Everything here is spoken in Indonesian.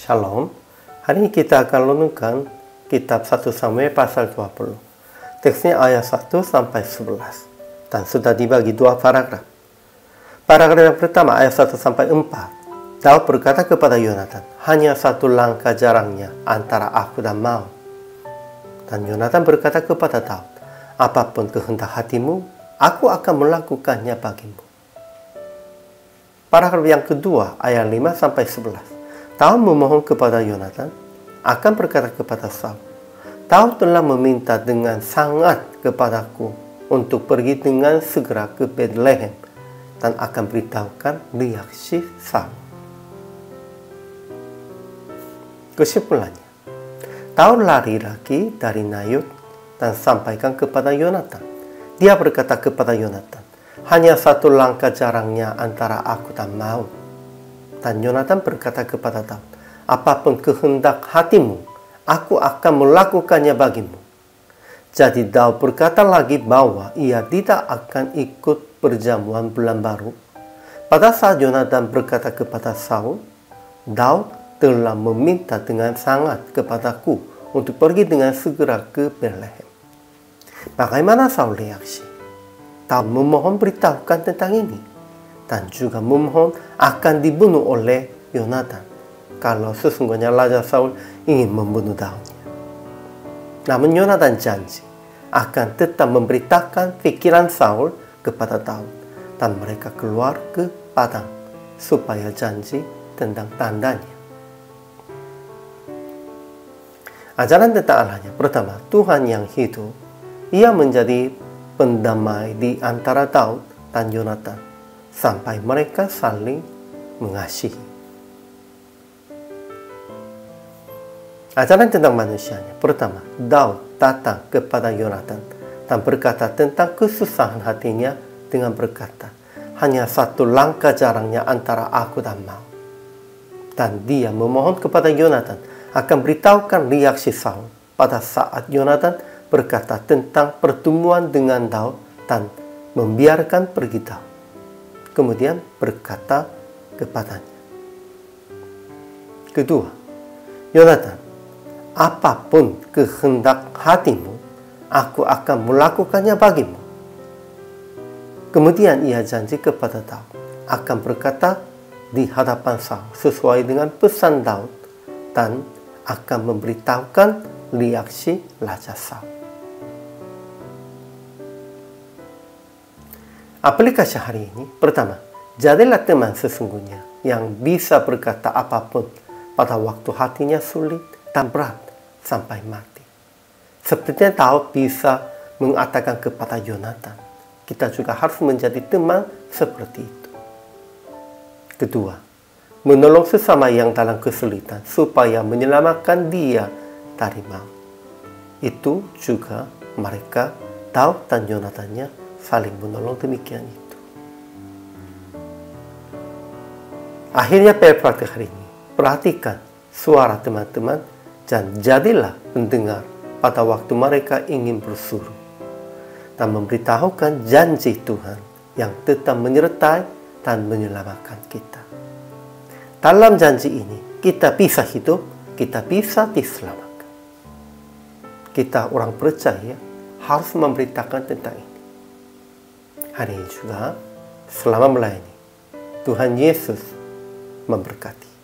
Shalom. Hari ini kita akan renungkan kitab 1 Samuel pasal 20. Teksnya ayat 1 sampai 11. Dan sudah dibagi dua paragraf. Paragraf yang pertama ayat 1 sampai 4. Daud berkata kepada Yonatan, hanya satu langkah jaraknya antara aku dan maut. Dan Yonatan berkata kepada Daud, apapun kehendak hatimu, aku akan melakukannya bagimu. Paragraf yang kedua ayat 5 sampai 11. Daud memohon kepada Yonatan, akan berkata kepada Saul, Daud telah meminta dengan sangat kepadaku untuk pergi dengan segera ke Bethlehem dan akan beritahukan reaksi Saul. Kesimpulannya, Daud lari lagi dari Nayot dan sampaikan kepada Yonatan. Dia berkata kepada Yonatan, hanya satu langkah jaraknya antara aku dan maut. Dan Yonatan berkata kepada Daud, apapun kehendak hatimu, aku akan melakukannya bagimu. Jadi Daud berkata lagi bahwa ia tidak akan ikut perjamuan bulan baru. Pada saat Yonatan berkata kepada Saul, Daud telah meminta dengan sangat kepadaku untuk pergi dengan segera ke Bethlehem. Bagaimana Saul reaksi? Daud memohon beritahukan tentang ini. Dan juga memohon akan dibunuh oleh Yonatan kalau sesungguhnya Raja Saul ingin membunuh Daudnya. Namun Yonatan janji akan tetap memberitakan pikiran Saul kepada Daud dan mereka keluar ke padang supaya janji tentang tandanya. Ajaran tentang Allahnya, pertama, Tuhan yang hidup, ia menjadi pendamai di antara Daud dan Yonatan sampai mereka saling mengasihi. Ajaran tentang manusianya. Pertama, Daud datang kepada Yonatan dan berkata tentang kesusahan hatinya dengan berkata, hanya satu langkah jaraknya antara aku dan maut. Dan dia memohon kepada Yonatan akan beritahukan reaksi Saul pada saat Yonatan berkata tentang pertemuan dengan Daud dan membiarkan pergi Daud. Kemudian berkata kepadanya. Kedua, Yonatan, apapun kehendak hatimu, aku akan melakukannya bagimu. Kemudian ia janji kepada Daud, akan berkata di hadapan Saul sesuai dengan pesan Daud dan akan memberitahukan reaksi Raja Saul. Aplikasi hari ini, pertama, jadilah teman sesungguhnya yang bisa berkata apapun pada waktu hatinya sulit dan berat sampai mati. Sepertinya Daud bisa mengatakan kepada Yonatan, kita juga harus menjadi teman seperti itu. Kedua, menolong sesama yang dalam kesulitan supaya menyelamatkan dia dari maut. Itu juga mereka, Daud dan Yonatannya, saling menolong demikian itu. Akhirnya praktik hari ini, perhatikan suara teman-teman dan jadilah pendengar pada waktu mereka ingin bersuruh dan memberitahukan janji Tuhan yang tetap menyertai dan menyelamatkan kita. Dalam janji ini, kita bisa hidup, kita bisa diselamatkan. Kita orang percaya harus memberitakan tentang ini. Hari ini juga, selamat melayani. Tuhan Yesus memberkati.